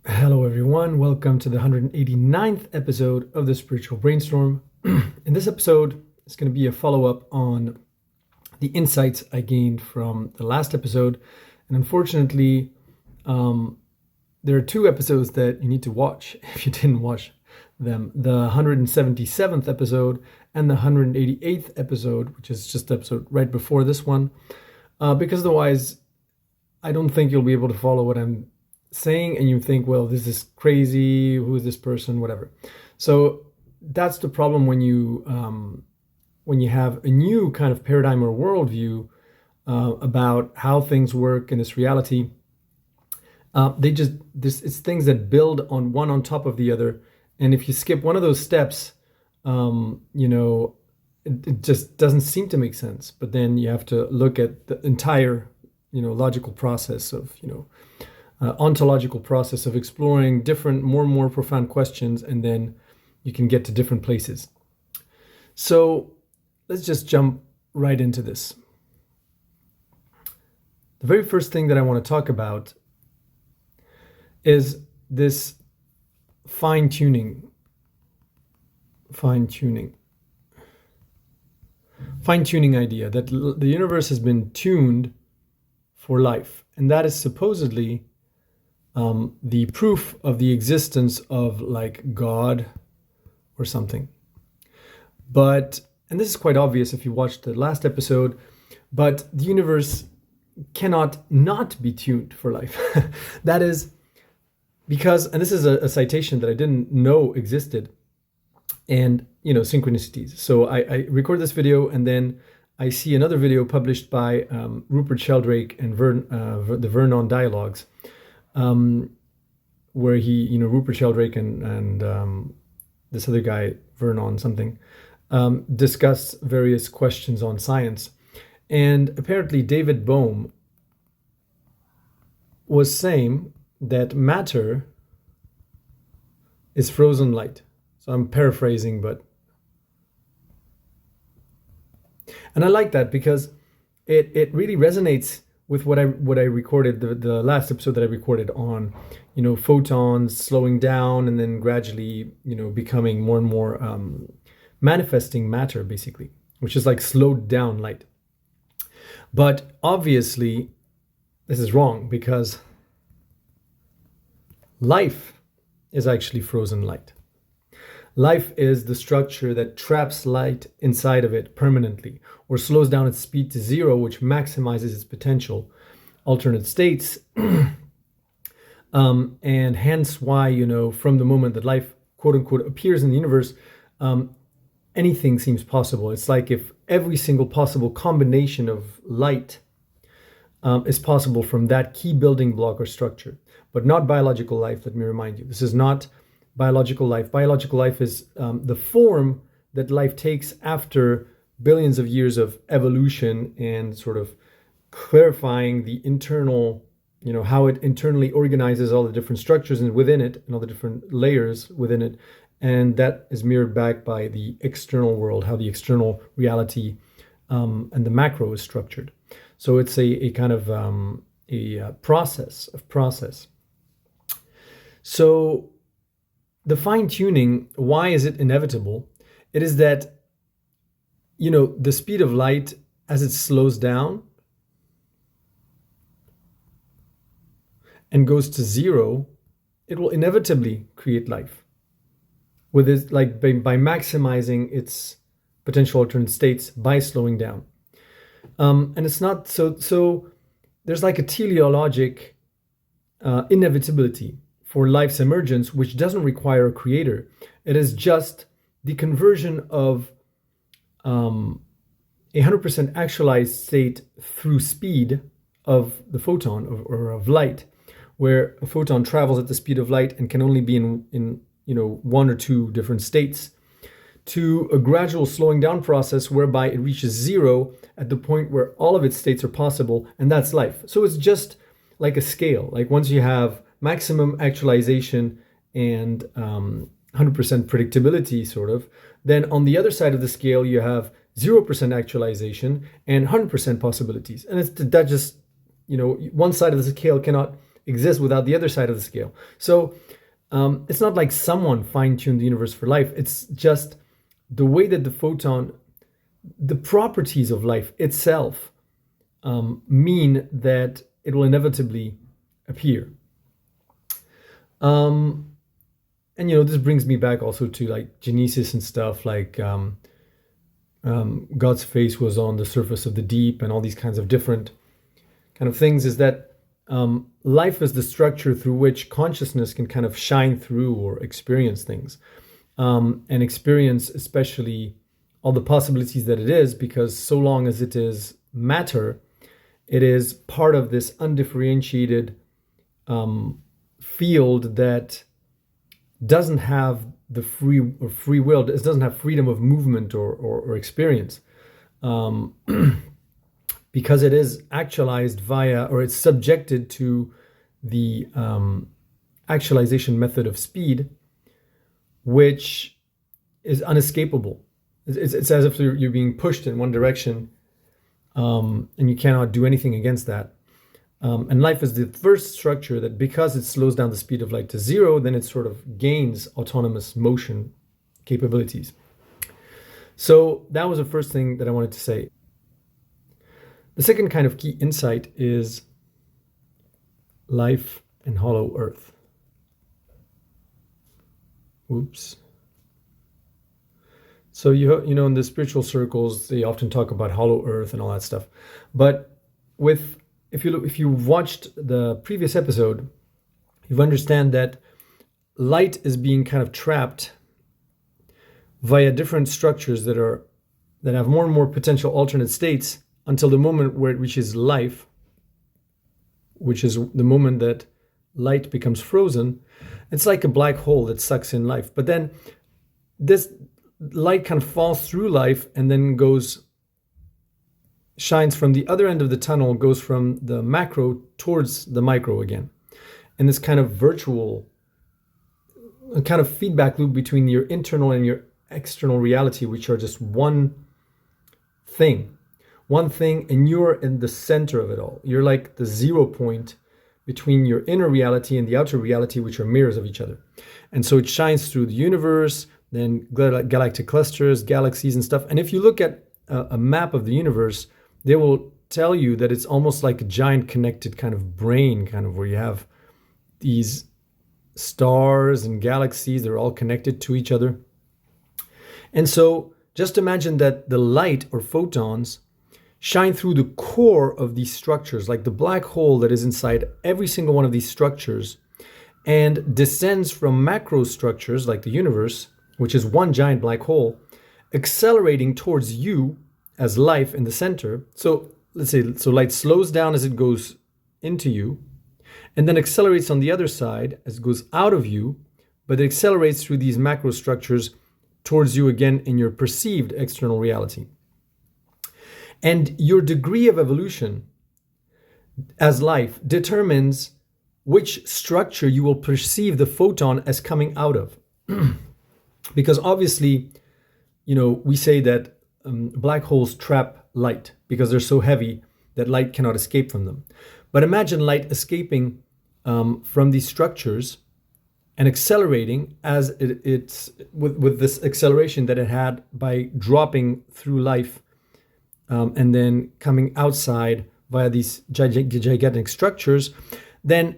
Hello, everyone. Welcome to the 189th episode of the Spiritual Brainstorm. In this episode, it's going to be a follow up on the insights I gained from the last episode. And unfortunately, there are two episodes that you need to watch if you didn't watch them, the 177th episode and the 188th episode, which is just the episode right before this one, because otherwise, I don't think you'll be able to follow what I'm saying, and you think, well, this is crazy, who is this person, whatever. So that's the problem when you have a new kind of paradigm or worldview about how things work in this reality. It's things that build on one on top of the other, and if you skip one of those steps, it just doesn't seem to make sense. But then you have to look at the entire logical process of ontological process of exploring different, more and more profound questions, and then you can get to different places. So let's just jump right into this. The very first thing that I want to talk about is this fine-tuning idea that the universe has been tuned for life, and that is supposedly the proof of the existence of like God or something. And this is quite obvious if you watched the last episode, but the universe cannot not be tuned for life. That is because, and this is a citation that I didn't know existed, and synchronicities. So I record this video, and then I see another video published by Rupert Sheldrake and the Vernon Dialogues, where Rupert Sheldrake and this other guy, Vernon something, discuss various questions on science. And apparently David Bohm was saying that matter is frozen light. So I'm paraphrasing, and I like that because it really resonates with what I recorded, the last episode that I recorded on, photons slowing down and then gradually, becoming more and more manifesting matter, basically, which is like slowed down light. But obviously, this is wrong because life is actually frozen light. Life is the structure that traps light inside of it permanently, or slows down its speed to zero, which maximizes its potential alternate states. And hence why, from the moment that life, quote unquote, appears in the universe, anything seems possible. It's like if every single possible combination of light is possible from that key building block or structure, but not biological life. Let me remind you, this is not biological life. Biological life is the form that life takes after billions of years of evolution and sort of clarifying the internal, how it internally organizes all the different structures and within it and all the different layers within it. And that is mirrored back by the external world, how the external reality and the macro is structured. So it's a kind of a process. So the fine-tuning, why is it inevitable? It is that, the speed of light, as it slows down and goes to zero, it will inevitably create life. With it, like by maximizing its potential alternate states by slowing down. And it's not so there's like a teleologic inevitability for life's emergence, which doesn't require a creator. It is just the conversion of 100% actualized state through speed of the photon or of light, where a photon travels at the speed of light and can only be in one or two different states, to a gradual slowing down process whereby it reaches zero at the point where all of its states are possible, and that's life. So it's just like a scale. Like once you have maximum actualization and 100% predictability, sort of, then on the other side of the scale you have 0% actualization and 100% possibilities. And it's that just, one side of the scale cannot exist without the other side of the scale. So it's not like someone fine-tuned the universe for life. It's just the way that the photon, the properties of life itself, mean that it will inevitably appear. And this brings me back also to like Genesis and stuff, like God's face was on the surface of the deep, and all these kinds of different kind of things. Is that life is the structure through which consciousness can kind of shine through or experience things, and experience especially all the possibilities that it is, because so long as it is matter, it is part of this undifferentiated field that doesn't have the free will. It doesn't have freedom of movement or experience, because it is actualized via, or it's subjected to the actualization method of speed, which is unescapable. It's as if you're being pushed in one direction, and you cannot do anything against that. And life is the first structure that, because it slows down the speed of light to zero, then it sort of gains autonomous motion capabilities. So that was the first thing that I wanted to say. The second kind of key insight is life and hollow earth. Oops. So in the spiritual circles, they often talk about hollow earth and all that stuff. But if you've watched the previous episode, you understand that light is being kind of trapped via different structures that have more and more potential alternate states, until the moment where it reaches life, which is the moment that light becomes frozen. It's like a black hole that sucks in life. But then this light kind of falls through life and then shines from the other end of the tunnel, goes from the macro towards the micro again. And this kind of virtual, kind of feedback loop between your internal and your external reality, which are just one thing, and you're in the center of it all. You're like the 0 point between your inner reality and the outer reality, which are mirrors of each other. And so it shines through the universe, then galactic clusters, galaxies and stuff. And if you look at a map of the universe, they will tell you that it's almost like a giant connected kind of brain, kind of where you have these stars and galaxies that are all connected to each other. And so just imagine that the light or photons shine through the core of these structures, like the black hole that is inside every single one of these structures, and descends from macro structures like the universe, which is one giant black hole, accelerating towards you as life in the center. So let's say, light slows down as it goes into you, and then accelerates on the other side as it goes out of you, but it accelerates through these macro structures towards you again in your perceived external reality. And your degree of evolution as life determines which structure you will perceive the photon as coming out of. Because obviously, we say that black holes trap light because they're so heavy that light cannot escape from them. But imagine light escaping from these structures and accelerating as it's with this acceleration that it had by dropping through life, and then coming outside via these gigantic structures. Then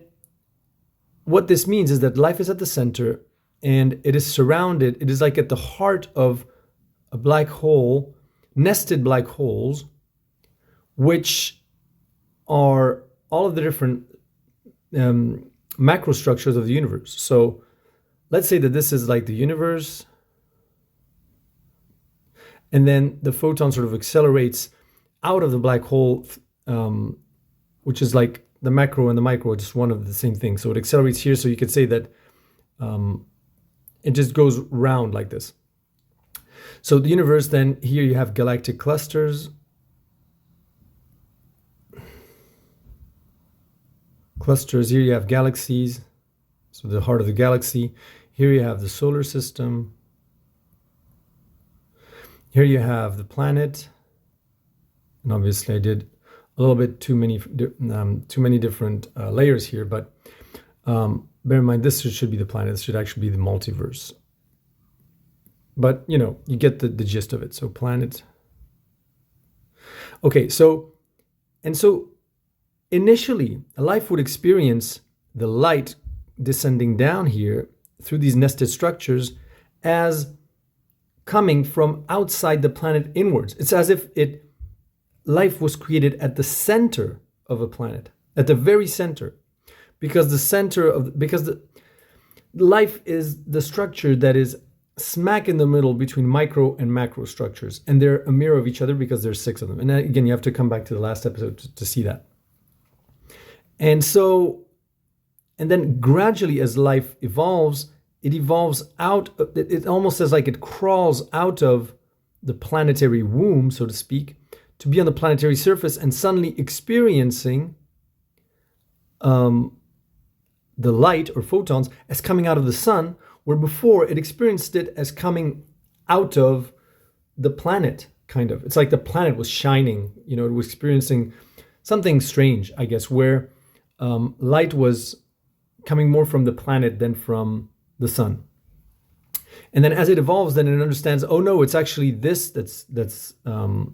what this means is that life is at the center, and it is surrounded. It is like at the heart of a black hole, nested black holes, which are all of the different macro structures of the universe. So let's say that this is like the universe, and then the photon sort of accelerates out of the black hole, which is like the macro and the micro are just one of the same thing. So it accelerates here. So you could say that it just goes round like this. So the universe, then here you have galactic clusters. Here you have galaxies. So the heart of the galaxy. Here you have the solar system. Here you have the planet. And obviously I did a little bit too many different layers here, but Bear in mind, this should be the planet. This should actually be the multiverse. But, you get the gist of it. So planet. Okay, so initially, life would experience the light descending down here through these nested structures as coming from outside the planet inwards. It's as if life was created at the center of a planet, at the very center, because life is the structure that is smack in the middle between micro and macro structures, and they're a mirror of each other because there's 6 of them. And again, you have to come back to the last episode to see that. And then gradually, as life evolves, it evolves out. It almost as like it crawls out of the planetary womb, so to speak, to be on the planetary surface and suddenly experiencing the light or photons as coming out of the sun, where before it experienced it as coming out of the planet, kind of. It's like the planet was shining, it was experiencing something strange, I guess, where light was coming more from the planet than from the sun. And then as it evolves, then it understands, oh no, it's actually this that's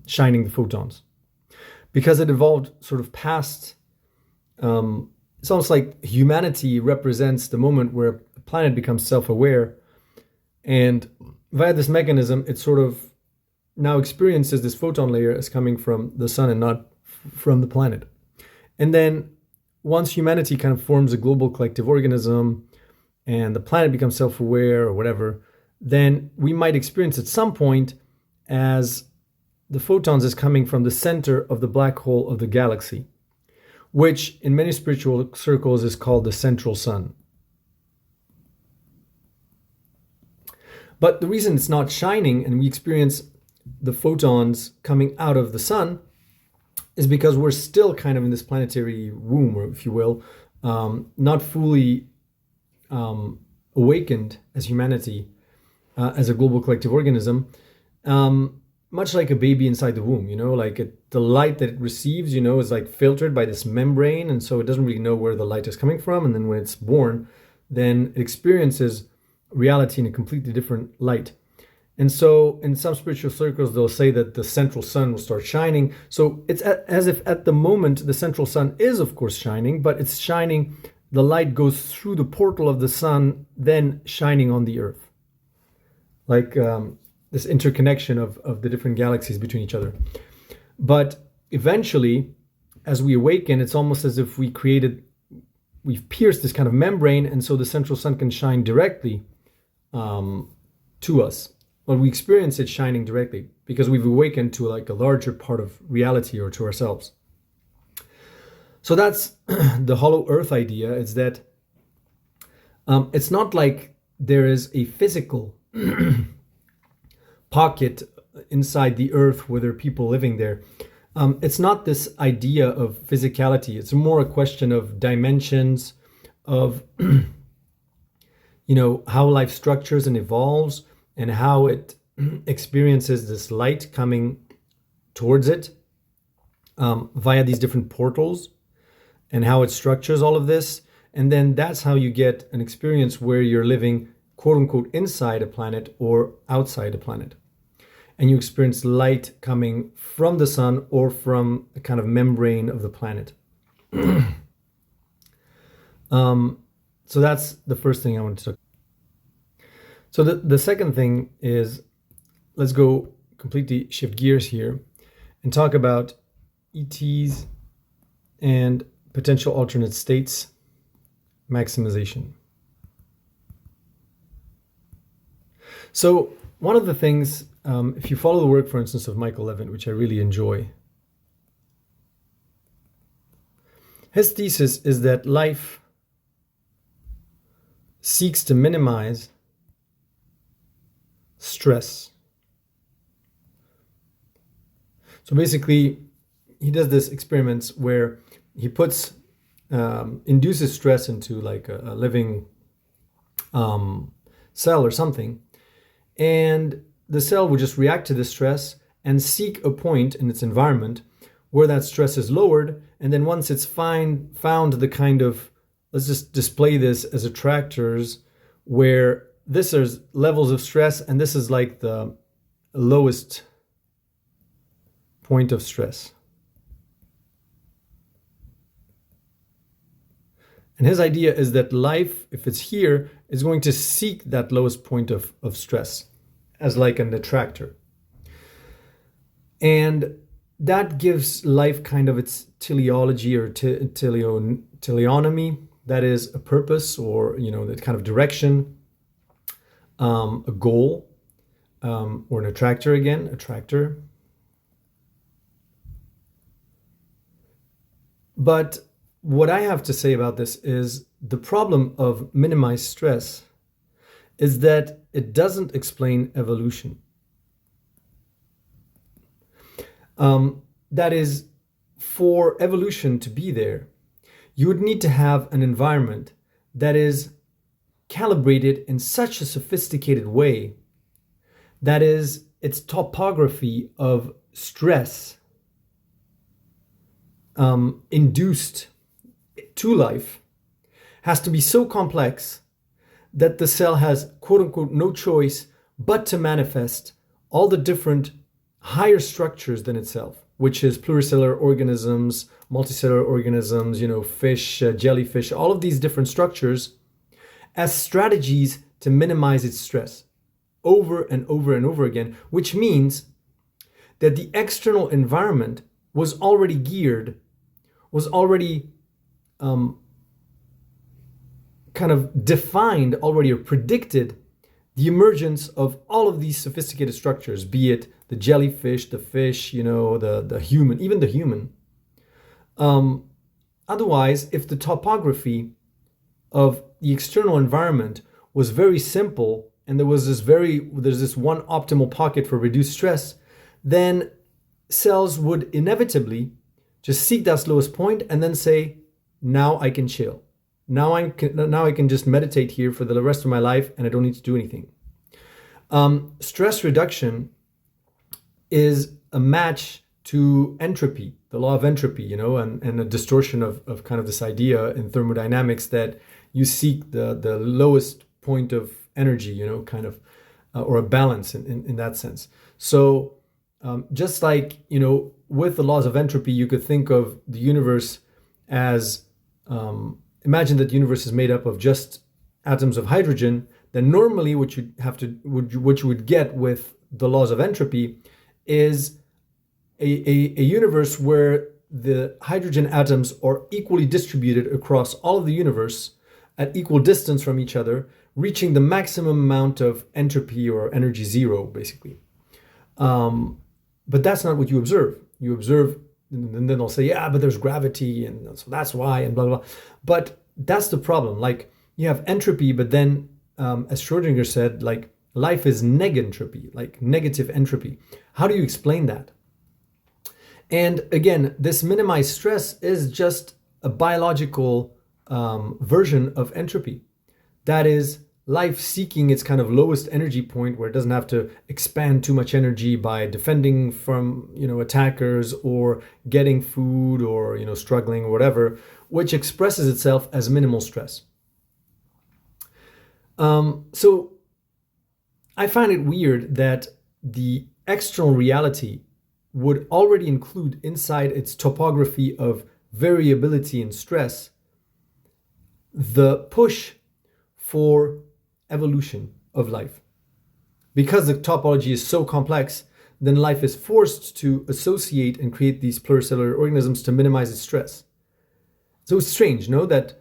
shining the photons. Because it evolved sort of past, it's almost like humanity represents the moment where a planet becomes self-aware. And via this mechanism, it sort of now experiences this photon layer as coming from the sun and not from the planet. And then once humanity kind of forms a global collective organism and the planet becomes self-aware or whatever, then we might experience at some point as the photons is coming from the center of the black hole of the galaxy, which in many spiritual circles is called the central sun. But the reason it's not shining and we experience the photons coming out of the sun is because we're still kind of in this planetary womb, or if you will, not fully awakened as humanity, as a global collective organism, much like a baby inside the womb, the light that it receives, is like filtered by this membrane, and so it doesn't really know where the light is coming from. And then when it's born, then it experiences reality in a completely different light. And so in some spiritual circles, they'll say that the central sun will start shining. So it's as if at the moment the central sun is, of course, shining, but it's shining, the light goes through the portal of the sun, then shining on the earth. Like this interconnection of the different galaxies between each other. But eventually, as we awaken, it's almost as if we've pierced this kind of membrane, and so the central sun can shine directly to us. But we experience it shining directly because we've awakened to like a larger part of reality or to ourselves. So that's the hollow earth idea, is that it's not like there is a physical pocket inside the earth where there are people living there. It's not this idea of physicality. It's more a question of dimensions, of how life structures and evolves, and how it experiences this light coming towards it via these different portals, and how it structures all of this. And then that's how you get an experience where you're living, quote unquote, inside a planet or outside a planet. And you experience light coming from the sun or from a kind of membrane of the planet. So that's the first thing I want to talk about. So the second thing is, let's go completely shift gears here and talk about ETs and potential alternate states maximization. So one of the things, if you follow the work, for instance, of Michael Levin, which I really enjoy, his thesis is that life seeks to minimize stress. So basically, he does this experiments where he induces stress into like a living cell or something, and the cell would just react to the stress and seek a point in its environment where that stress is lowered. And then once it's found the kind of let's just display this as attractors, where this is levels of stress and this is like the lowest point of stress. And his idea is that life, if it's here, is going to seek that lowest point of stress as like an attractor. And that gives life kind of its teleology or teleonomy, that is a purpose, or that kind of direction, a goal, or an attractor again, attractor. But what I have to say about this is the problem of minimized stress is that it doesn't explain evolution. That is, for evolution to be there, you would need to have an environment that is calibrated in such a sophisticated way, that is, its topography of stress induced to life has to be so complex that the cell has, quote unquote, no choice but to manifest all the different higher structures than itself, which is pluricellular organisms, multicellular organisms, fish, jellyfish, all of these different structures, as strategies to minimize its stress over and over and over again, which means that the external environment was already geared, was already kind of defined already, or predicted the emergence of all of these sophisticated structures, be it the jellyfish, the fish, the human, even the human. Otherwise, if the topography of the external environment was very simple and there's this one optimal pocket for reduced stress, then cells would inevitably just seek that lowest point and then say, now I can chill. Now I can just meditate here for the rest of my life and I don't need to do anything. Stress reduction is a match to entropy, the law of entropy, and a distortion of kind of this idea in thermodynamics that you seek the lowest point of energy, or a balance in that sense. So just like, with the laws of entropy, you could think of the universe as, imagine that the universe is made up of just atoms of hydrogen. Then normally what you would get with the laws of entropy is a universe where the hydrogen atoms are equally distributed across all of the universe at equal distance from each other, reaching the maximum amount of entropy or energy zero, basically. But that's not what you observe. You observe, and then they'll say, yeah, but there's gravity, and so that's why, and blah, blah, blah. But that's the problem. Like, you have entropy, but then, as Schrodinger said, like, life is negentropy, like negative entropy. How do you explain that? And again, this minimized stress is just a biological version of entropy. That is, life seeking its kind of lowest energy point where it doesn't have to expand too much energy by defending from, attackers or getting food or, struggling or whatever, which expresses itself as minimal stress. So I find it weird that the external reality would already include inside its topography of variability and stress the push for evolution of life. Because the topology is so complex, then life is forced to associate and create these pluricellular organisms to minimize its stress. So it's strange, no? That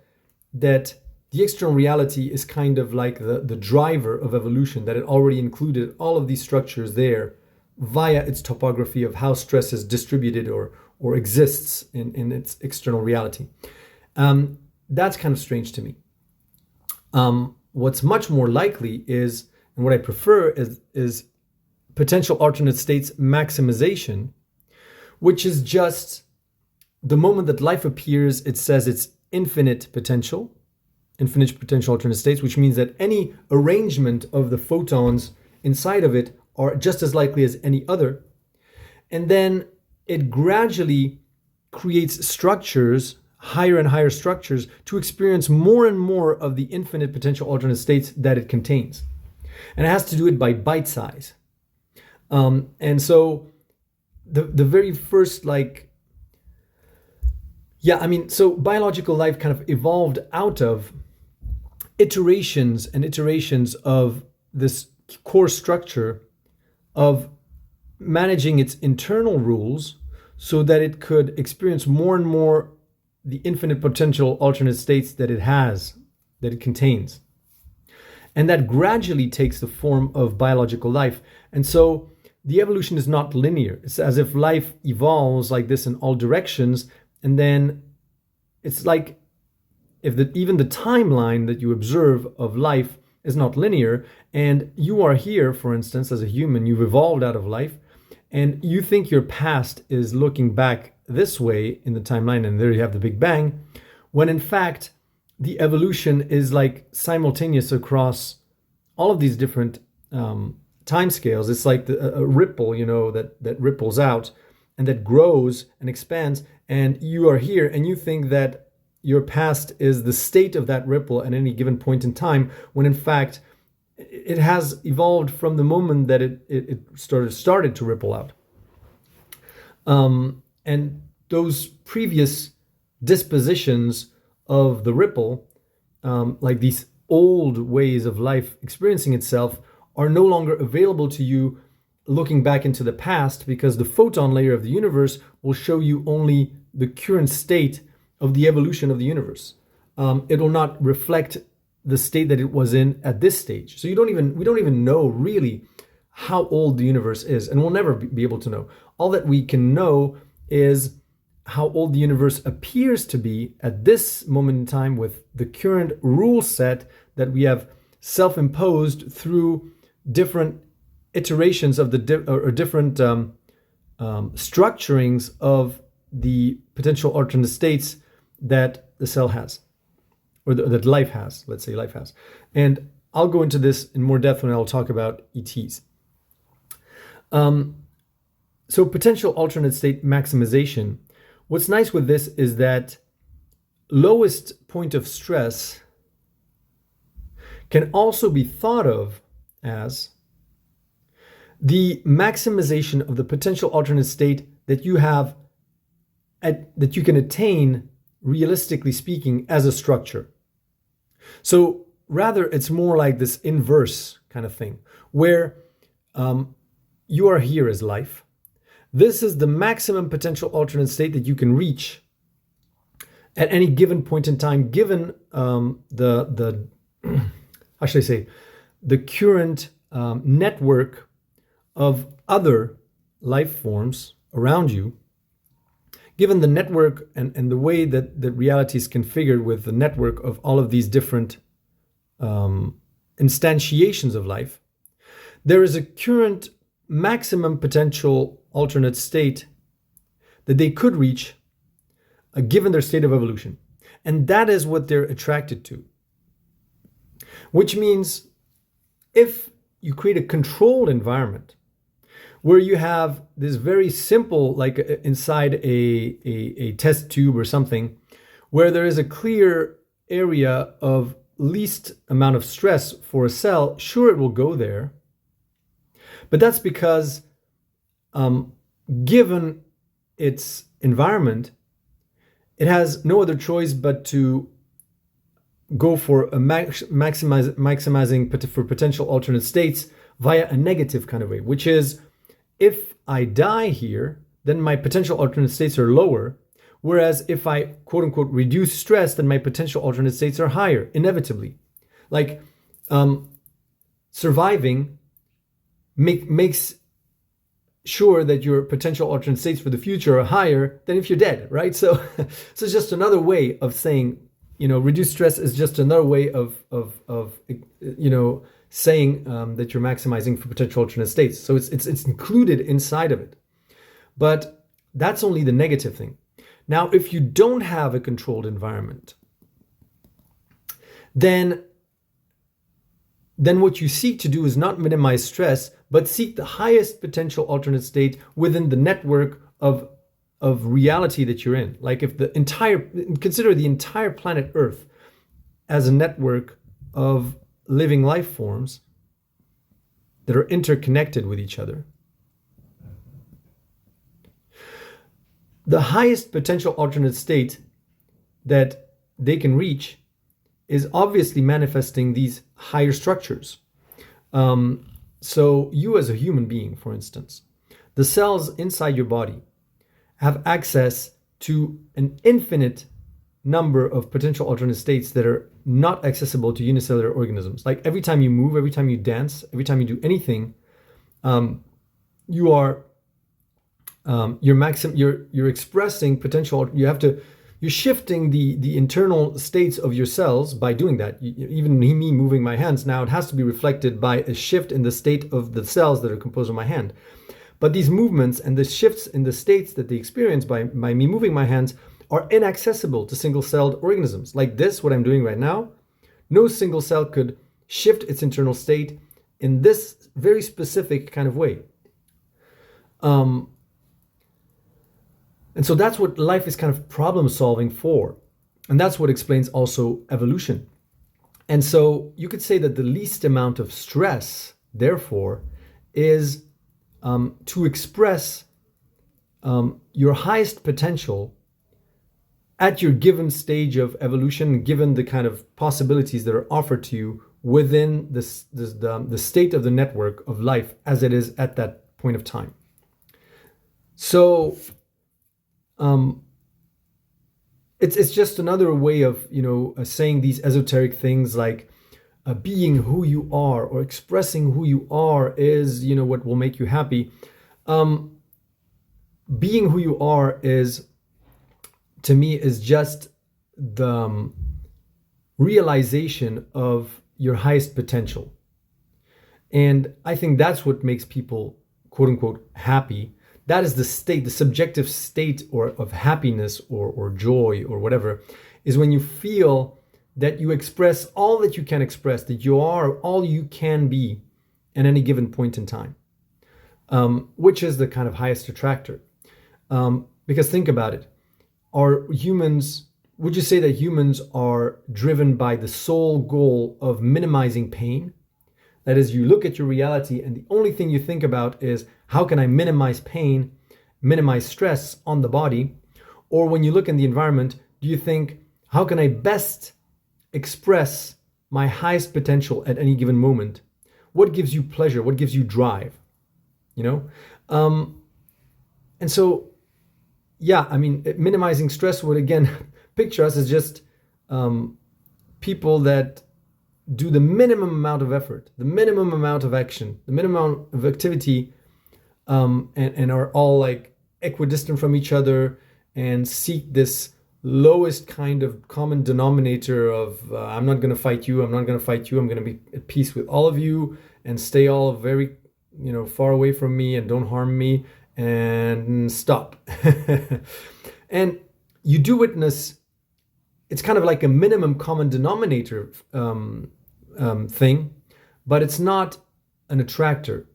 the external reality is kind of like the driver of evolution, that it already included all of these structures there via its topography of how stress is distributed or exists in its external reality. That's kind of strange to me. What's much more likely is, and what I prefer is potential alternate states maximization, which is just the moment that life appears, it says it's infinite potential alternate states, which means that any arrangement of the photons inside of it are just as likely as any other. And then it gradually creates structures, higher and higher structures to experience more and more of the infinite potential alternate states that it contains. And it has to do it by bite size. And so the very first, so biological life kind of evolved out of iterations and iterations of this core structure of managing its internal rules so that it could experience more and more the infinite potential alternate states that it has, that it contains. And that gradually takes the form of biological life. And so the evolution is not linear. It's as if life evolves like this in all directions. And then it's like if even the timeline that you observe of life is not linear, and you are here, for instance, as a human, you've evolved out of life, and you think your past is looking back this way in the timeline, and there you have the Big Bang, when in fact, the evolution is like simultaneous across all of these different time scales. It's like a ripple, that ripples out and that grows and expands. And you are here and you think that your past is the state of that ripple at any given point in time, when in fact, it has evolved from the moment that it started to ripple out. And those previous dispositions of the ripple, like these old ways of life experiencing itself, are no longer available to you looking back into the past, because the photon layer of the universe will show you only the current state of the evolution of the universe. It will not reflect the state that it was in at this stage. So we don't even know really how old the universe is, and we'll never be able to know. All that we can know is how old the universe appears to be at this moment in time with the current rule set that we have self-imposed through different iterations of different structurings of the potential alternate states that the cell has, or that life has, let's say life has. And I'll go into this in more depth when I'll talk about ETs. So potential alternate state maximization. What's nice with this is that lowest point of stress can also be thought of as the maximization of the potential alternate state that you have, that you can attain, realistically speaking, as a structure. So rather, it's more like this inverse kind of thing, where you are here as life. This is the maximum potential alternate state that you can reach at any given point in time, given the how should I say, the current network of other life forms around you, given the network and the way that reality is configured with the network of all of these different instantiations of life, there is a current maximum potential alternate state that they could reach given their state of evolution. And that is what they're attracted to. Which means if you create a controlled environment where you have this very simple, like inside a test tube or something, where there is a clear area of least amount of stress for a cell, sure, it will go there. But that's because given its environment, it has no other choice but to go for a maximizing for potential alternate states via a negative kind of way, which is, if I die here, then my potential alternate states are lower. Whereas if I, quote unquote, reduce stress, then my potential alternate states are higher, inevitably. Like surviving makes sure that your potential alternate states for the future are higher than if you're dead, right? So it's just another way of saying, reduced stress is just another way of saying that you're maximizing for potential alternate states. So it's included inside of it. But that's only the negative thing. Now, if you don't have a controlled environment, then what you seek to do is not minimize stress, but seek the highest potential alternate state within the network of of reality that you're in. Like if consider the entire planet Earth as a network of living life forms that are interconnected with each other. The highest potential alternate state that they can reach is obviously manifesting these higher structures. So you as a human being, for instance, the cells inside your body have access to an infinite number of potential alternate states that are not accessible to unicellular organisms. Like every time you move, every time you dance, every time you do anything, you're expressing potential. You're shifting the internal states of your cells by doing that. Even me moving my hands now, it has to be reflected by a shift in the state of the cells that are composed of my hand. But these movements and the shifts in the states that they experience by me moving my hands are inaccessible to single-celled organisms. Like this, what I'm doing right now, no single cell could shift its internal state in this very specific kind of way. And so that's what life is kind of problem solving for. And that's what explains also evolution. And so you could say that the least amount of stress, therefore, is to express your highest potential at your given stage of evolution, given the kind of possibilities that are offered to you within the state of the network of life as it is at that point of time. So it's just another way of saying these esoteric things like being who you are or expressing who you are is what will make you happy. Being who you are is, to me, is just the realization of your highest potential. And I think that's what makes people, quote unquote, happy. That is the state, the subjective state of happiness or joy or whatever, is when you feel that you express all that you can express, that you are all you can be at any given point in time, which is the kind of highest attractor. Because think about it. Would you say that humans are driven by the sole goal of minimizing pain? That is, you look at your reality and the only thing you think about is, how can I minimize pain, minimize stress on the body? Or when you look in the environment, do you think, how can I best express my highest potential at any given moment? What gives you pleasure? What gives you drive? And so, yeah, I mean, minimizing stress would again picture us as just people that do the minimum amount of effort, the minimum amount of action, the minimum amount of activity, and are all like equidistant from each other and seek this lowest kind of common denominator of I'm not going to fight you, I'm not going to fight you, I'm going to be at peace with all of you and stay all very far away from me and don't harm me and stop. And you do witness, it's kind of like a minimum common denominator thing, but it's not an attractor,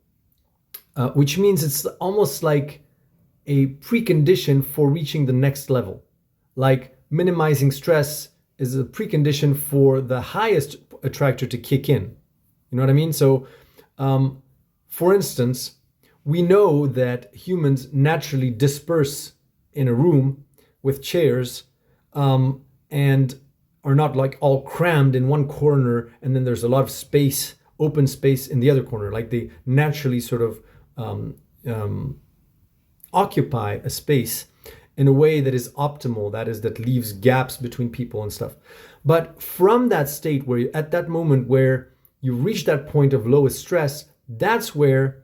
which means it's almost like a precondition for reaching the next level. Like minimizing stress is a precondition for the highest attractor to kick in. You know what I mean? So, for instance, we know that humans naturally disperse in a room with chairs and are not like all crammed in one corner and then there's a lot of space, open space in the other corner. Like they naturally sort of occupy a space in a way that is optimal, that leaves gaps between people and stuff. But from that state where at that moment where you reach that point of lowest stress, that's where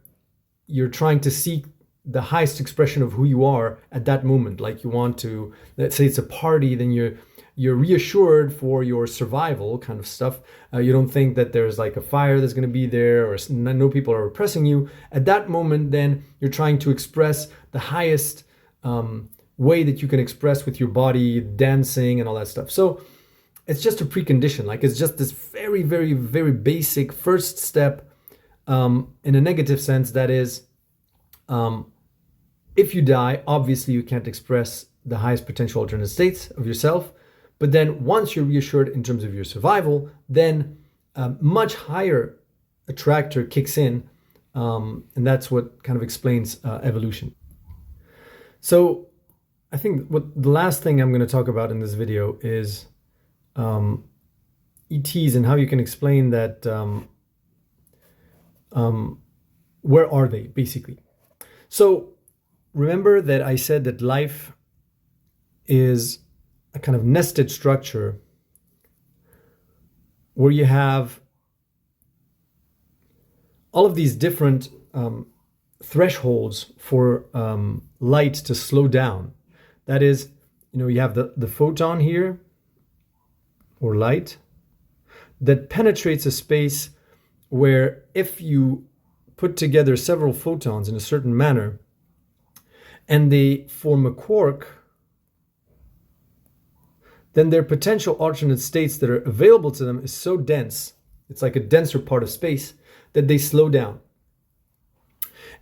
you're trying to seek the highest expression of who you are at that moment. Like you want to, let's say it's a party, then you're reassured for your survival kind of stuff. You don't think that there's like a fire that's going to be there or no people are oppressing you. At that moment, then you're trying to express the highest way that you can express with your body, dancing and all that stuff. So it's just a precondition. Like it's just this very, very, very basic first step in a negative sense, that is If you die, obviously you can't express the highest potential alternate states of yourself. But then once you're reassured in terms of your survival, then a much higher attractor kicks in. And that's what kind of explains evolution. So I think what the last thing I'm going to talk about in this video is ETs and how you can explain that. Where are they, basically? So remember that I said that life is a kind of nested structure where you have all of these different thresholds for light to slow down. That is, you have the photon here, or light, that penetrates a space where if you put together several photons in a certain manner and they form a quark, then their potential alternate states that are available to them is so dense, it's like a denser part of space, that they slow down.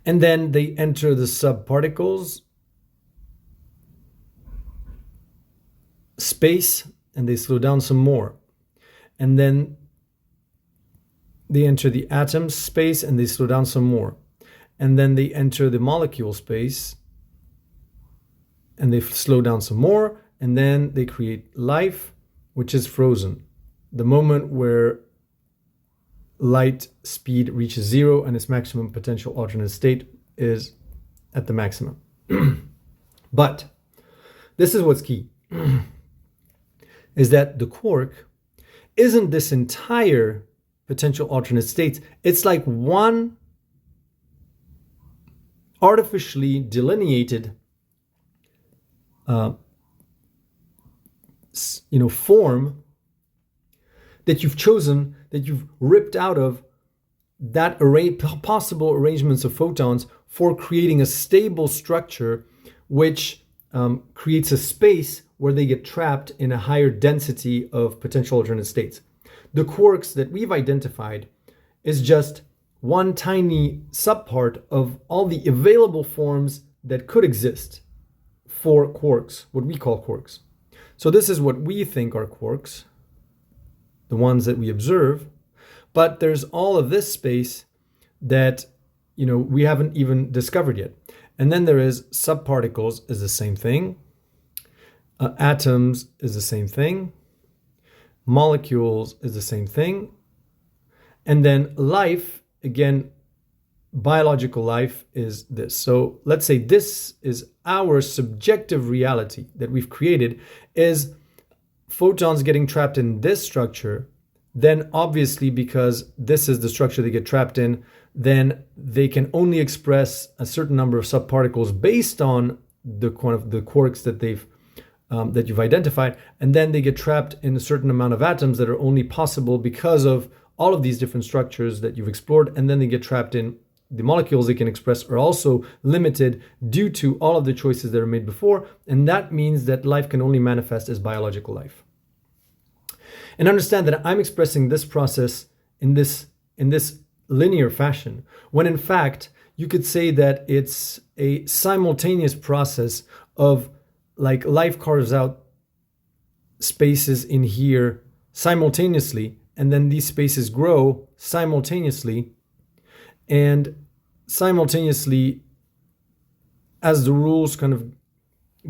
And then they enter the subparticles space and they slow down some more. And then they enter the atom space and they slow down some more. And then they enter the molecule space and they slow down some more. And then they create life, which is frozen. The moment where light speed reaches zero and its maximum potential alternate state is at the maximum. But this is what's key, is that the quark isn't this entire potential alternate states. It's like one artificially delineated form that you've chosen, that you've ripped out of that possible arrangements of photons for creating a stable structure which creates a space where they get trapped in a higher density of potential alternate states. The quarks that we've identified is just one tiny subpart of all the available forms that could exist for quarks, what we call quarks. So this is what we think are quarks, the ones that we observe, but there's all of this space that we haven't even discovered yet. And then there is subparticles is the same thing, atoms is the same thing, molecules is the same thing, and then life, again, biological life is this. So let's say this is our subjective reality that we've created, is photons getting trapped in this structure. Then obviously, because this is the structure they get trapped in, then they can only express a certain number of subparticles based on the quarks that that you've identified, and then they get trapped in a certain amount of atoms that are only possible because of all of these different structures that you've explored, and then they get trapped in the molecules they can express are also limited due to all of the choices that are made before, and that means that life can only manifest as biological life. And understand that I'm expressing this process in this linear fashion, when in fact you could say that it's a simultaneous process of, like, life carves out spaces in here simultaneously, and then these spaces grow simultaneously, and simultaneously, as the rules kind of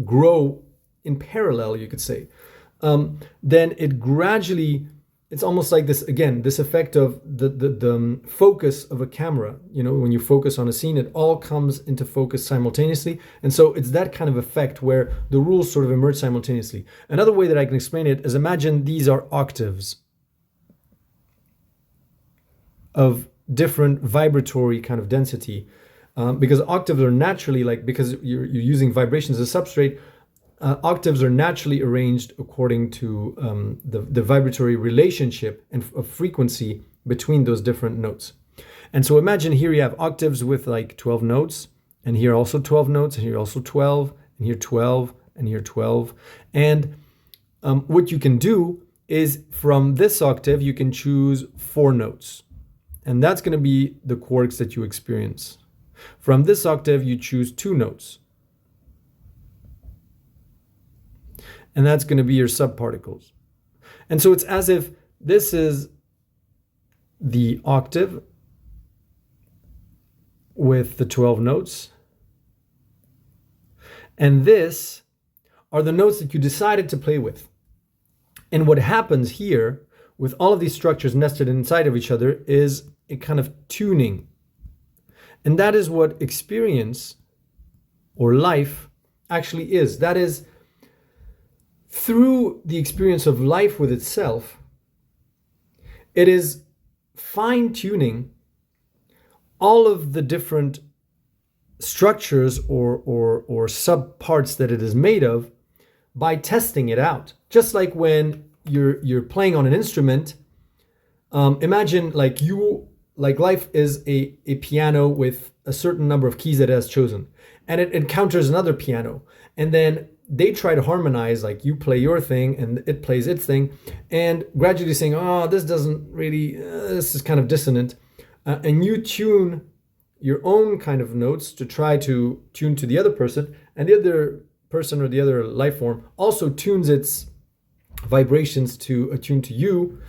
grow in parallel, you could say, then it gradually, it's almost like this, again, this effect of the focus of a camera. When you focus on a scene, it all comes into focus simultaneously. And so it's that kind of effect where the rules sort of emerge simultaneously. Another way that I can explain it is, imagine these are octaves of different vibratory kind of density, because octaves are naturally, because you're using vibrations as a substrate, octaves are naturally arranged according to the vibratory relationship and of frequency between those different notes. And so imagine here you have octaves with 12 notes, and here also 12 notes, and here also 12, and here 12, and here 12. And what you can do is, from this octave, you can choose 4 notes. And that's going to be the quarks that you experience. From this octave, you choose 2 notes. and that's going to be your subparticles. And so it's as if this is the octave with the 12 notes, and this are the notes that you decided to play with. And what happens here with all of these structures nested inside of each other is a kind of tuning. And that is what experience or life actually is. That is, through the experience of life with itself, it is fine-tuning all of the different structures or subparts that it is made of by testing it out. Just like when you're playing on an instrument, imagine like life is a piano with a certain number of keys that it has chosen, and it encounters another piano, and then they try to harmonize, like you play your thing and it plays its thing, and gradually saying, oh, this doesn't really, this is kind of dissonant, and you tune your own kind of notes to try to tune to the other person, and the other person or the other life form also tunes its vibrations to attune to you,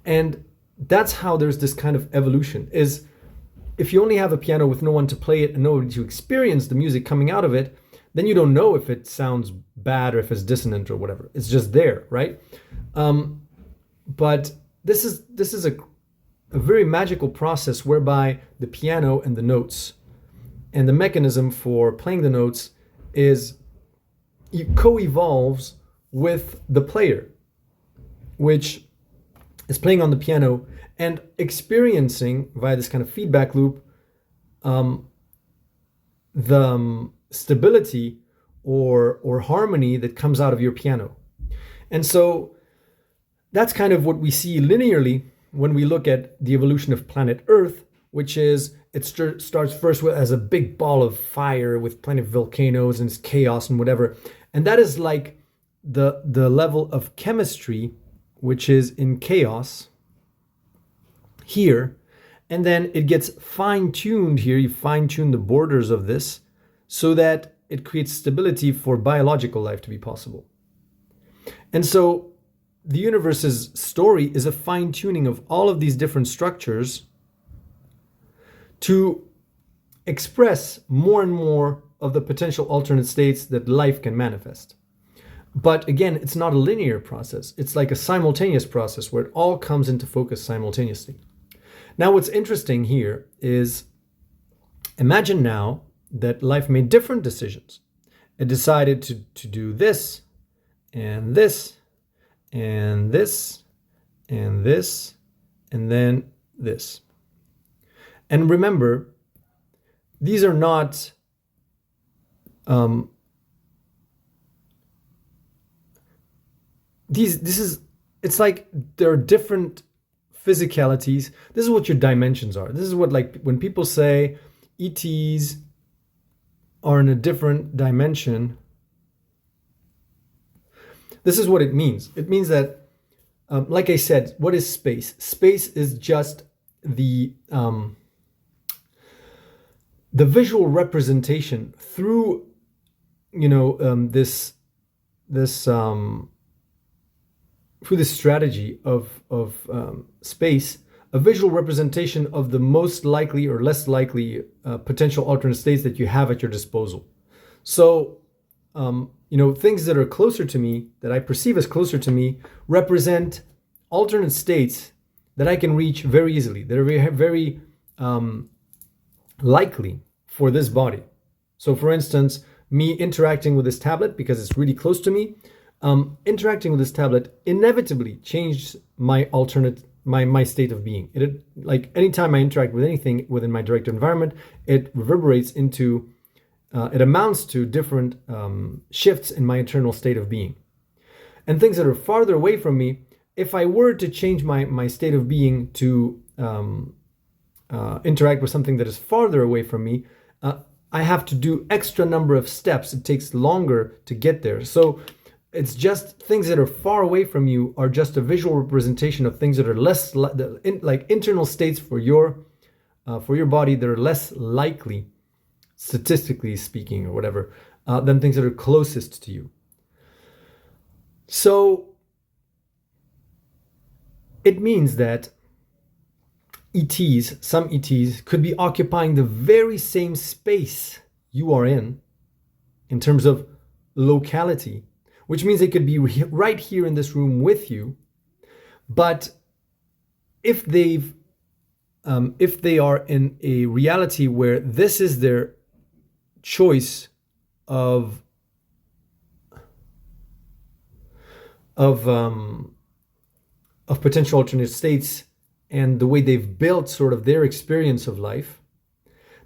and that's how there's this kind of evolution. Is if you only have a piano with no one to play it and no one to experience the music coming out of it, then you don't know if it sounds bad or if it's dissonant or whatever. It's just there, right? But this is a very magical process whereby the piano and the notes and the mechanism for playing the notes is it co-evolves with the player, which is playing on the piano and experiencing via this kind of feedback loop the stability or harmony that comes out of your piano. And so that's kind of what we see linearly when we look at the evolution of planet Earth, which is it starts first as a big ball of fire with plenty of volcanoes and it's chaos and whatever. And that is like the level of chemistry which is in chaos here. And then it gets fine-tuned here. You fine-tune the borders of this so that it creates stability for biological life to be possible. And so the universe's story is a fine-tuning of all of these different structures to express more and more of the potential alternate states that life can manifest. But again, it's not a linear process. It's like a simultaneous process where it all comes into focus simultaneously. Now, what's interesting here is imagine now that life made different decisions. It decided to do this and this and this and this and then this. And remember, these are not it's like there are different physicalities. This is what your dimensions are. This is what, like, when people say ETs are in a different dimension, this is what it means. It means that, like I said, what is space? Space is just the visual representation through, this through this strategy of space, a visual representation of the most likely or less likely potential alternate states that you have at your disposal. So, things that are closer to me, that I perceive as closer to me, represent alternate states that I can reach very easily, that are very, very likely for this body. So, for instance, me interacting with this tablet because it's really close to me, interacting with this tablet inevitably changed my my state of being. It, like, anytime I interact with anything within my direct environment, it reverberates into, it amounts to different shifts in my internal state of being. And things that are farther away from me, if I were to change my state of being to interact with something that is farther away from me, I have to do extra number of steps. It takes longer to get there. So it's just things that are far away from you are just a visual representation of things that are less like internal states for your body that are less likely, statistically speaking or whatever, than things that are closest to you. So it means that ETs, some ETs, could be occupying the very same space you are in terms of locality, which means they could be right here in this room with you. But if they are in a reality where this is their choice of potential alternate states and the way they've built sort of their experience of life,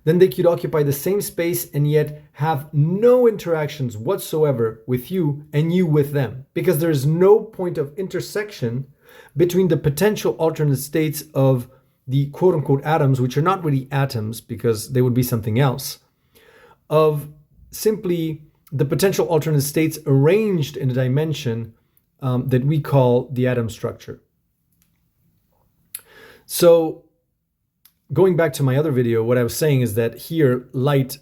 then they could occupy the same space and yet have no interactions whatsoever with you and you with them, because there's no point of intersection between the potential alternate states of the quote unquote atoms, which are not really atoms because they would be something else, of simply the potential alternate states arranged in a dimension that we call the atom structure. So going back to my other video, what I was saying is that here light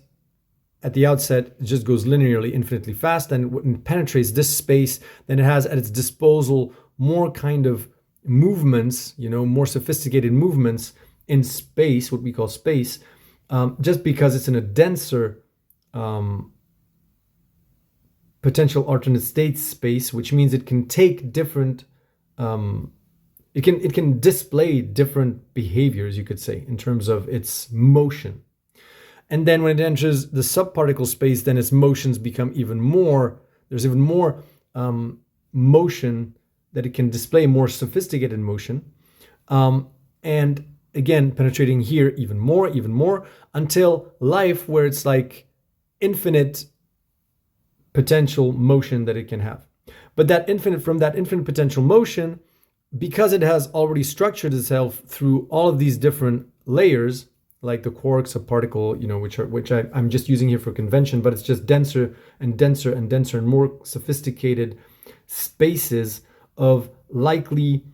at the outset just goes linearly infinitely fast, and when it penetrates this space, then it has at its disposal more kind of movements, more sophisticated movements in space, what we call space, just because it's in a denser potential alternate state space, which means it can take different it can display different behaviors, you could say, in terms of its motion. And then when it enters the subparticle space, then its motions become even more, there's even more motion that it can display, more sophisticated motion. And again, penetrating here even more, until life, where it's like infinite potential motion that it can have. But from that infinite potential motion, because it has already structured itself through all of these different layers, like the quark subparticle, which I'm just using here for convention, but it's just denser and denser and denser and more sophisticated spaces of likely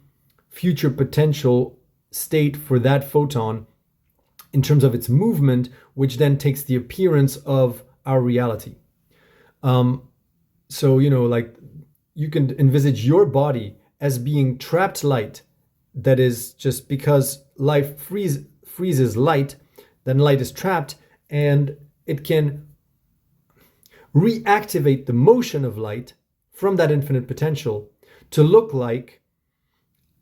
future potential state for that photon in terms of its movement, which then takes the appearance of our reality. So, like you can envisage your body as being trapped light, that is just because life freezes light, then light is trapped, and it can reactivate the motion of light from that infinite potential to look like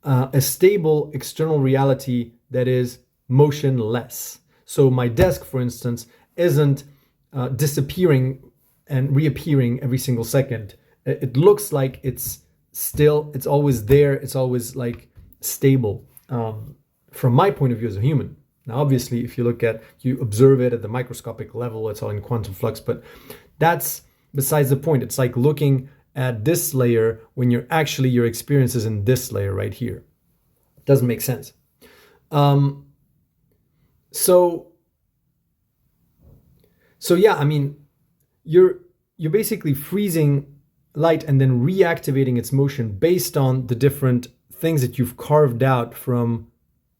a stable external reality that is motionless. So my desk, for instance, isn't disappearing and reappearing every single second. It looks like it's still, it's always there, it's always like stable from my point of view as a human. Now obviously if you observe it at the microscopic level, it's all in quantum flux, but that's besides the point. It's like looking at this layer when your experience is in this layer right here. It doesn't make sense. So yeah, I mean, you're basically freezing light and then reactivating its motion based on the different things that you've carved out from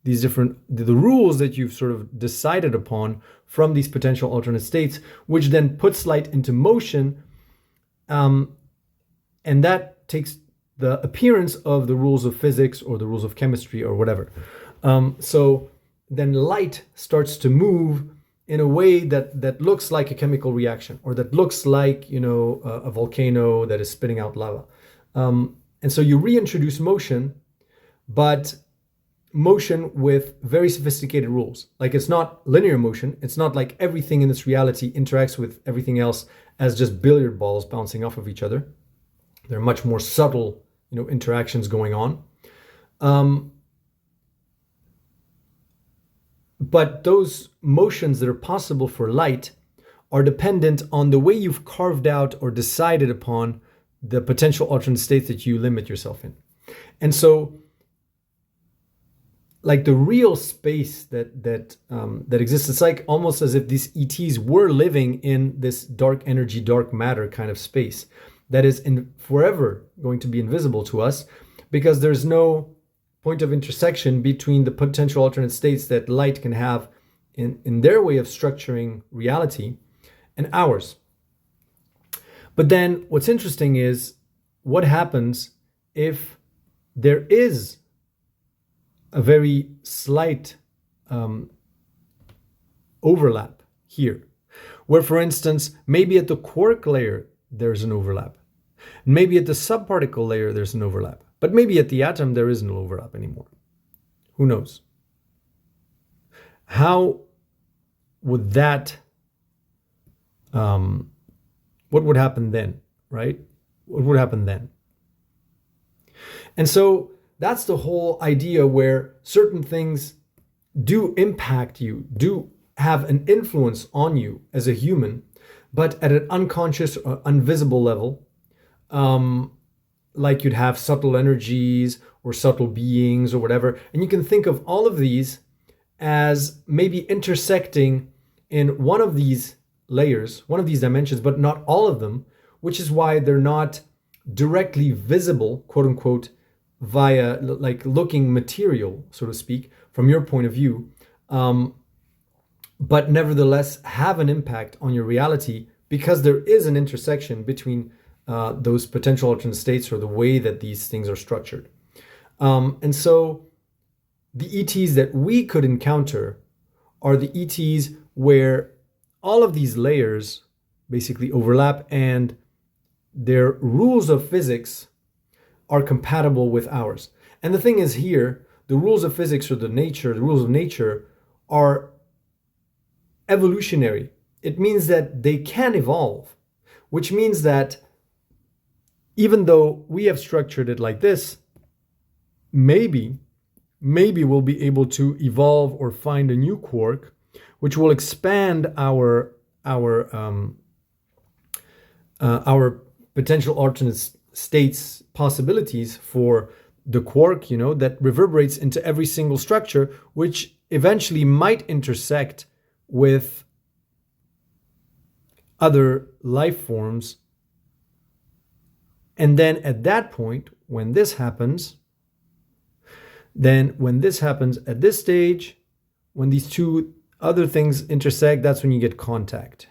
these different, the rules that you've sort of decided upon from these potential alternate states, which then puts light into motion. And that takes the appearance of the rules of physics or the rules of chemistry or whatever. So then light starts to move in a way that looks like a chemical reaction, or that looks like, a volcano that is spitting out lava. And so you reintroduce motion, but motion with very sophisticated rules. Like it's not linear motion. It's not like everything in this reality interacts with everything else as just billiard balls bouncing off of each other. There are much more subtle, interactions going on. But those motions that are possible for light are dependent on the way you've carved out or decided upon the potential alternate states that you limit yourself in. And so, like the real space that exists, it's like almost as if these ETs were living in this dark energy, dark matter kind of space that is forever going to be invisible to us, because there's no point of intersection between the potential alternate states that light can have in their way of structuring reality and ours. But then what's interesting is what happens if there is a very slight overlap here, where, for instance, maybe at the quark layer there's an overlap, maybe at the subparticle layer there's an overlap, but maybe at the atom there is no overlap anymore. Who knows? How would that, what would happen then, right? What would happen then? And so that's the whole idea, where certain things do impact you, do have an influence on you as a human, but at an unconscious or invisible level, like you'd have subtle energies or subtle beings or whatever. And you can think of all of these as maybe intersecting in one of these layers, one of these dimensions, but not all of them, which is why they're not directly visible, quote unquote, via like looking material, so to speak, from your point of view, but nevertheless have an impact on your reality, because there is an intersection between those potential alternate states, or the way that these things are structured. And so the ETs that we could encounter are the ETs where all of these layers basically overlap and their rules of physics are compatible with ours. And the thing is here, the rules of physics, or the rules of nature, are evolutionary. It means that they can evolve, which means that even though we have structured it like this, maybe we'll be able to evolve or find a new quark, which will expand our potential alternate states possibilities for the quark, that reverberates into every single structure, which eventually might intersect with other life forms. And then at that point, when this happens at this stage, when these two other things intersect, that's when you get contact.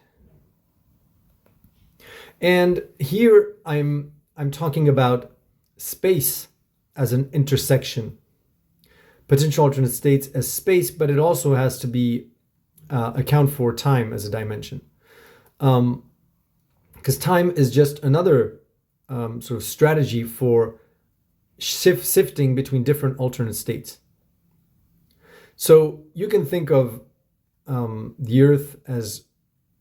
And here I'm talking about space as an intersection, potential alternate states as space, but it also has to be account for time as a dimension, because time is just another sort of strategy for sifting between different alternate states. So you can think of the Earth as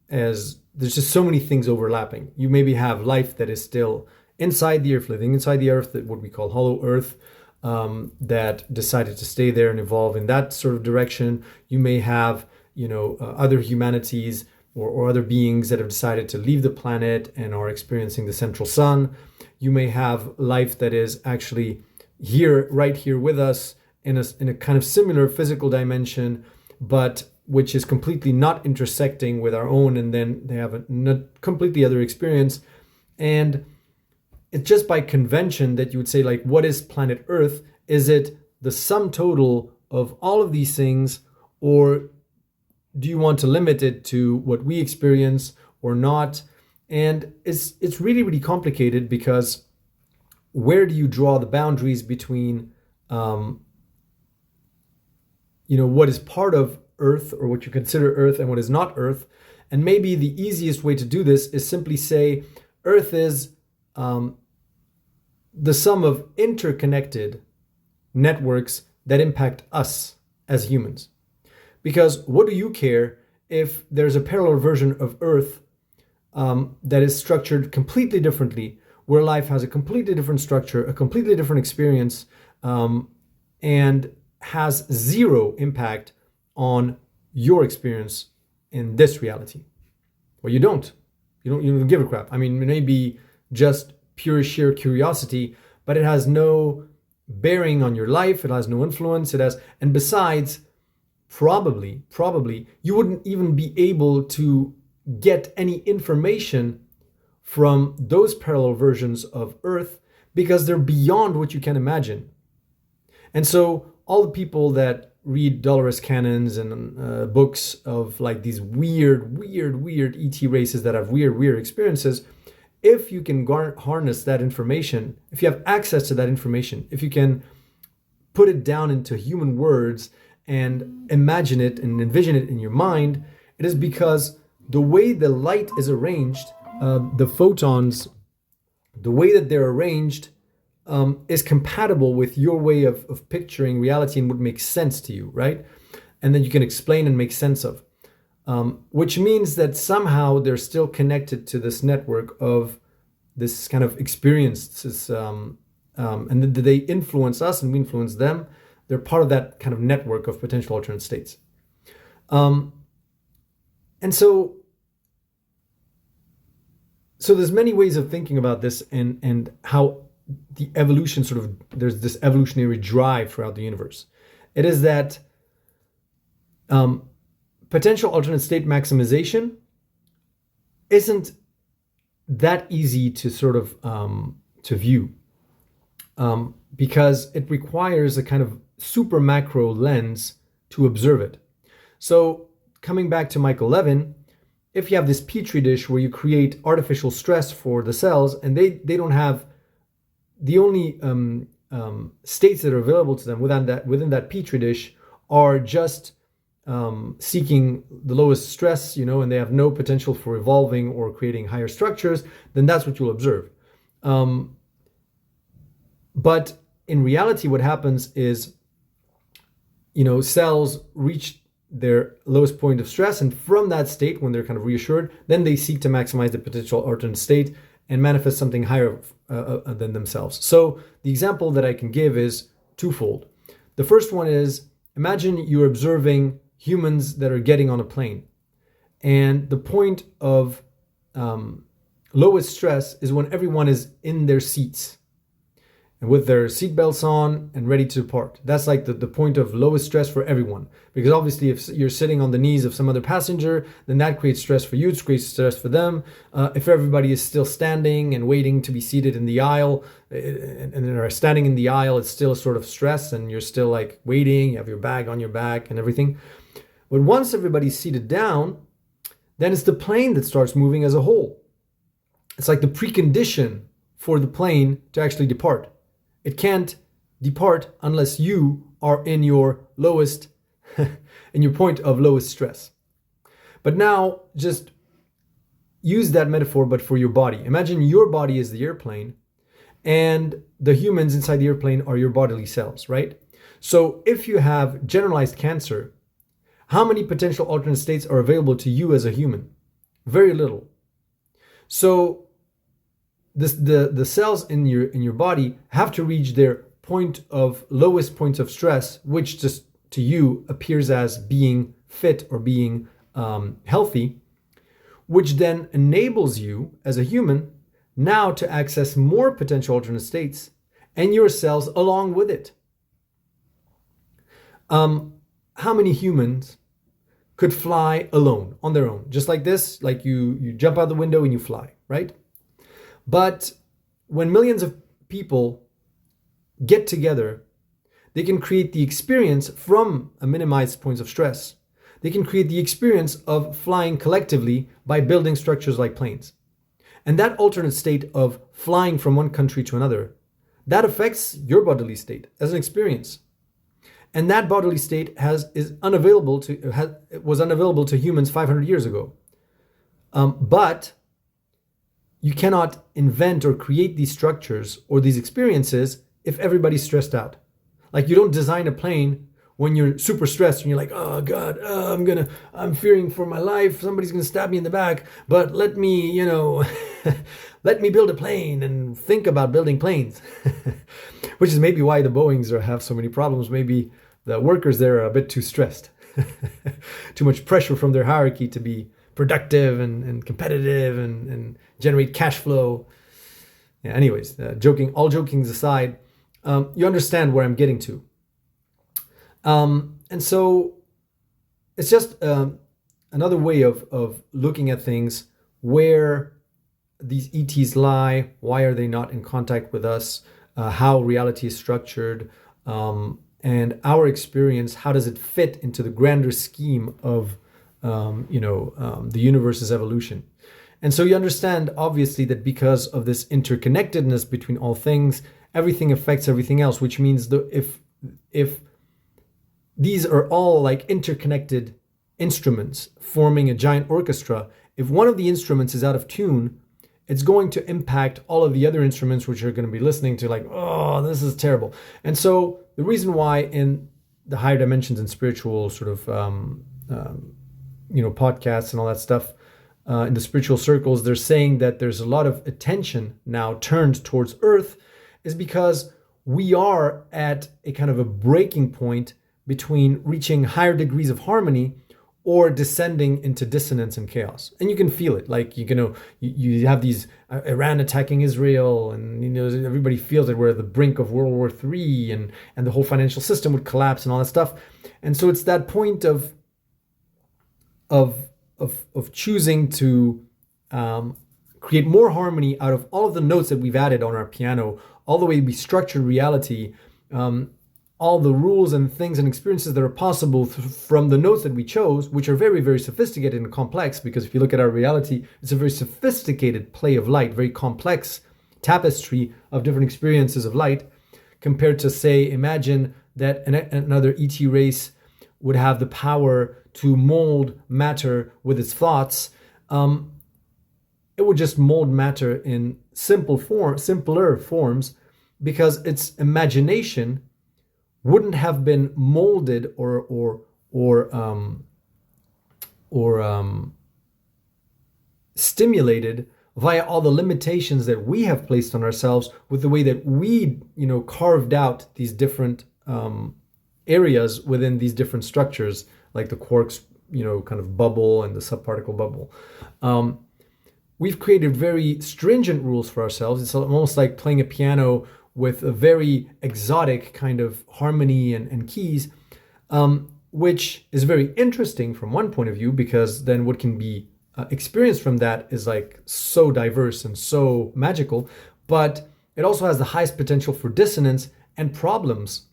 there's just so many things overlapping. You maybe have life that is still inside the Earth, living inside the Earth, that what we call hollow Earth, that decided to stay there and evolve in that sort of direction. You may have, other humanities or other beings that have decided to leave the planet and are experiencing the central sun. You may have life that is actually here, right here with us, in a kind of similar physical dimension, but which is completely not intersecting with our own, and then they have a completely other experience. And it's just by convention that you would say, like, what is planet Earth? Is it the sum total of all of these things, or do you want to limit it to what we experience or not? And it's really, really complicated, because where do you draw the boundaries between what is part of Earth, or what you consider Earth, and what is not Earth? And maybe the easiest way to do this is simply say Earth is the sum of interconnected networks that impact us as humans. Because what do you care if there's a parallel version of Earth that is structured completely differently, where life has a completely different structure, a completely different experience, and has zero impact on your experience in this reality? Well, you don't give a crap. I mean, it may be just pure sheer curiosity, but it has no bearing on your life. It has no influence. And besides, probably you wouldn't even be able to get any information from those parallel versions of Earth, because they're beyond what you can imagine. And so all the people that read Dolores Cannons and books of like these weird ET races that have weird experiences, if you can harness that information, if you have access to that information, if you can put it down into human words and imagine it and envision it in your mind, it is because the way the light is arranged, the photons, the way that they're arranged, is compatible with your way of picturing reality and what makes sense to you, right? And then you can explain and make sense of. Which means that somehow they're still connected to this network of this kind of experiences, and they influence us and we influence them. They're part of that kind of network of potential alternate states. And so there's many ways of thinking about this, and how the evolution there's this evolutionary drive throughout the universe. It is that potential alternate state maximization isn't that easy to to view, because it requires a kind of super macro lens to observe it. So coming back to Michael Levin, if you have this petri dish where you create artificial stress for the cells, and they don't have the only states that are available to them within that petri dish are just seeking the lowest stress, and they have no potential for evolving or creating higher structures, then that's what you'll observe. But in reality, what happens is, cells reach their lowest point of stress, and from that state, when they're kind of reassured, then they seek to maximize the potential alternate state and manifest something higher than themselves. So the example that I can give is twofold. The first one is, imagine you're observing humans that are getting on a plane, and the point of lowest stress is when everyone is in their seats and with their seatbelts on and ready to depart. That's like the point of lowest stress for everyone. Because obviously if you're sitting on the knees of some other passenger, then that creates stress for you, it creates stress for them. If everybody is still standing and waiting to be seated in the aisle, and are standing in the aisle, it's still a sort of stress, and you're still like waiting, you have your bag on your back and everything. But once everybody's seated down, then it's the plane that starts moving as a whole. It's like the precondition for the plane to actually depart. It can't depart unless you are in your lowest, in your point of lowest stress. But now just use that metaphor, but for your body. Imagine your body is the airplane, and the humans inside the airplane are your bodily cells, right? So if you have generalized cancer, how many potential alternate states are available to you as a human? Very little. So the cells in your body have to reach their lowest point of stress, which just to you appears as being fit or being healthy, which then enables you as a human now to access more potential alternate states and your cells along with it. How many humans could fly alone, on their own, just like this, like you jump out the window and you fly, right? But when millions of people get together, they can create the experience from a minimized points of stress. They can create the experience of flying collectively by building structures like planes. And that alternate state of flying from one country to another, that affects your bodily state as an experience. And that bodily state was unavailable to humans 500 years ago. But you cannot invent or create these structures or these experiences if everybody's stressed out. Like, you don't design a plane when you're super stressed and you're like, oh God, I'm fearing for my life. Somebody's gonna stab me in the back, but let me, let me build a plane and think about building planes. Which is maybe why the Boeings have so many problems. Maybe the workers there are a bit too stressed. Too much pressure from their hierarchy to be productive and competitive and generate cash flow. Yeah, anyways, all jokings aside, you understand where I'm getting to. And so it's just another way of looking at things, where these ETs lie, why are they not in contact with us, how reality is structured, and our experience, how does it fit into the grander scheme of the universe's evolution. And so you understand, obviously, that because of this interconnectedness between all things, everything affects everything else, which means if these are all like interconnected instruments forming a giant orchestra, if one of the instruments is out of tune, it's going to impact all of the other instruments which are going to be listening to, like, oh, this is terrible. And so the reason why in the higher dimensions and spiritual sort of podcasts and all that stuff, in the spiritual circles, they're saying that there's a lot of attention now turned towards Earth, is because we are at a kind of a breaking point between reaching higher degrees of harmony or descending into dissonance and chaos. And you can feel it. Like, you have these Iran attacking Israel, and everybody feels that we're at the brink of World War III, and the whole financial system would collapse and all that stuff. And so it's that point of choosing to create more harmony out of all of the notes that we've added on our piano, all the way we structured reality, all the rules and things and experiences that are possible from the notes that we chose, which are very, very sophisticated and complex, because if you look at our reality, it's a very sophisticated play of light, very complex tapestry of different experiences of light, compared to, say, imagine that another ET race would have the power to mold matter with its thoughts. It would just mold matter in simpler forms, because its imagination wouldn't have been molded or stimulated via all the limitations that we have placed on ourselves with the way that we, carved out these different areas within these different structures, like the quarks, kind of bubble and the subparticle bubble. We've created very stringent rules for ourselves. It's almost like playing a piano with a very exotic kind of harmony and keys, which is very interesting from one point of view, because then what can be experienced from that is like so diverse and so magical, but it also has the highest potential for dissonance and problems.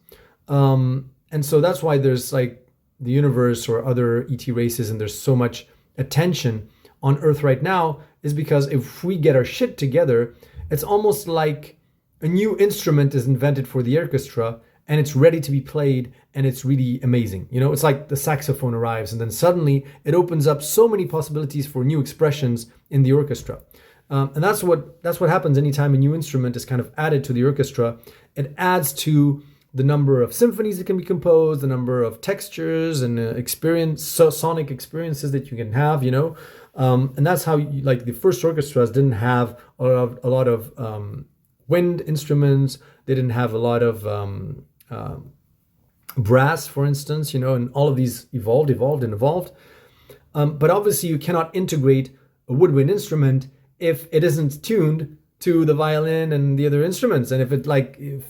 And so that's why there's like the universe or other ET races, and there's so much attention on Earth right now, is because if we get our shit together, it's almost like a new instrument is invented for the orchestra, and it's ready to be played, and it's really amazing. It's like the saxophone arrives, and then suddenly it opens up so many possibilities for new expressions in the orchestra. And that's what happens anytime a new instrument is kind of added to the orchestra. It adds to the number of symphonies that can be composed, the number of textures and sonic experiences that you can have, and that's how like the first orchestras didn't have a lot of wind instruments. They didn't have a lot of brass, for instance, and all of these evolved. But obviously you cannot integrate a woodwind instrument if it isn't tuned to the violin and the other instruments, and if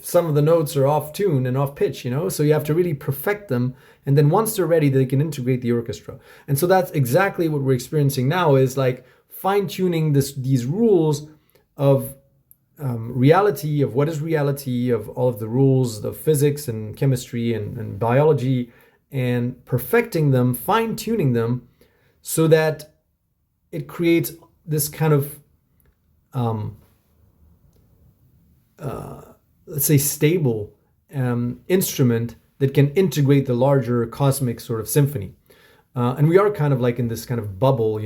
some of the notes are off tune and off pitch, so you have to really perfect them, and then once they're ready, they can integrate the orchestra. And so that's exactly what we're experiencing now, is like fine-tuning these rules of reality, of what is reality, of all of the rules of physics and chemistry and biology, and perfecting them, fine-tuning them, so that it creates this kind of let's say stable instrument that can integrate the larger cosmic sort of symphony. And we are kind of like in this kind of bubble,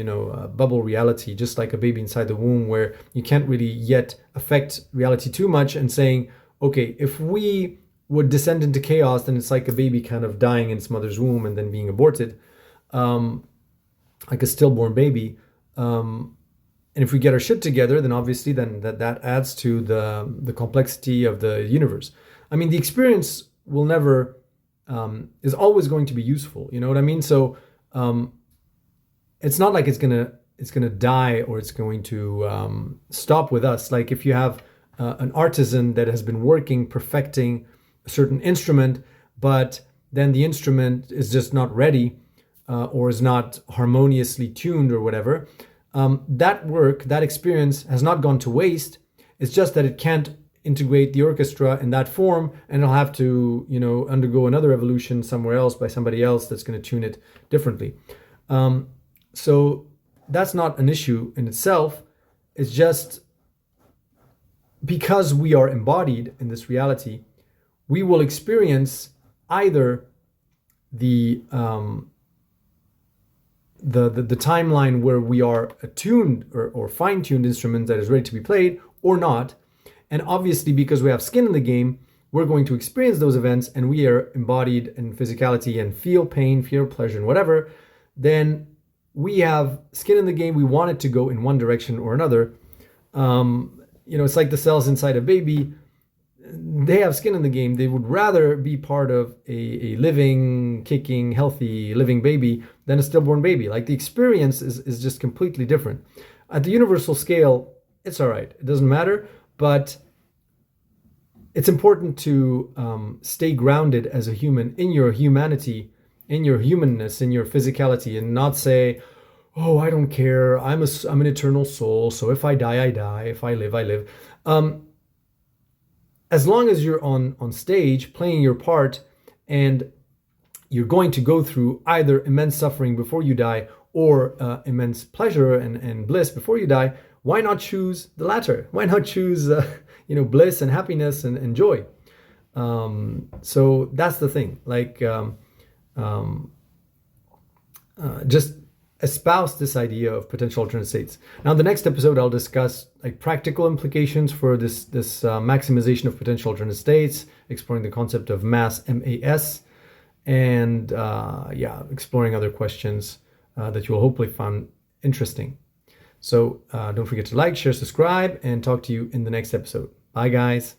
bubble reality, just like a baby inside the womb, where you can't really yet affect reality too much, and saying, okay, if we would descend into chaos, then it's like a baby kind of dying in its mother's womb and then being aborted, like a stillborn baby. And if we get our shit together, then obviously then that adds to the complexity of the universe. I mean, the experience will never is always going to be useful. You know what I mean? So it's not like it's gonna die or it's going to stop with us. Like if you have an artisan that has been working, perfecting a certain instrument, but then the instrument is just not ready or is not harmoniously tuned or whatever. That work, that experience has not gone to waste. It's just that it can't integrate the orchestra in that form, and it'll have to, undergo another evolution somewhere else by somebody else that's going to tune it differently. So that's not an issue in itself. It's just because we are embodied in this reality, we will experience either the timeline where we are attuned or fine-tuned instrument that is ready to be played, or not. And obviously, because we have skin in the game, we're going to experience those events, and we are embodied in physicality and feel pain, feel pleasure, and whatever. Then we have skin in the game. We want it to go in one direction or another. It's like the cells inside a baby. They have skin in the game. They would rather be part of a living, kicking, healthy, living baby than a stillborn baby. Like, the experience is just completely different. At the universal scale, it's all right. It doesn't matter. But it's important to stay grounded as a human in your humanity, in your humanness, in your physicality, and not say, oh, I don't care. I'm an eternal soul. So if I die, I die. If I live, I live. As long as you're on stage playing your part, and you're going to go through either immense suffering before you die, or immense pleasure and bliss before you die, why not choose the latter? Why not choose bliss and happiness and joy? So that's the thing. Like, just espouse this idea of potential alternate states. Now, the next episode, I'll discuss like practical implications for this maximization of potential alternate states, exploring the concept of mass, MAS, and exploring other questions that you'll hopefully find interesting. So don't forget to like, share, subscribe, and talk to you in the next episode. Bye, guys.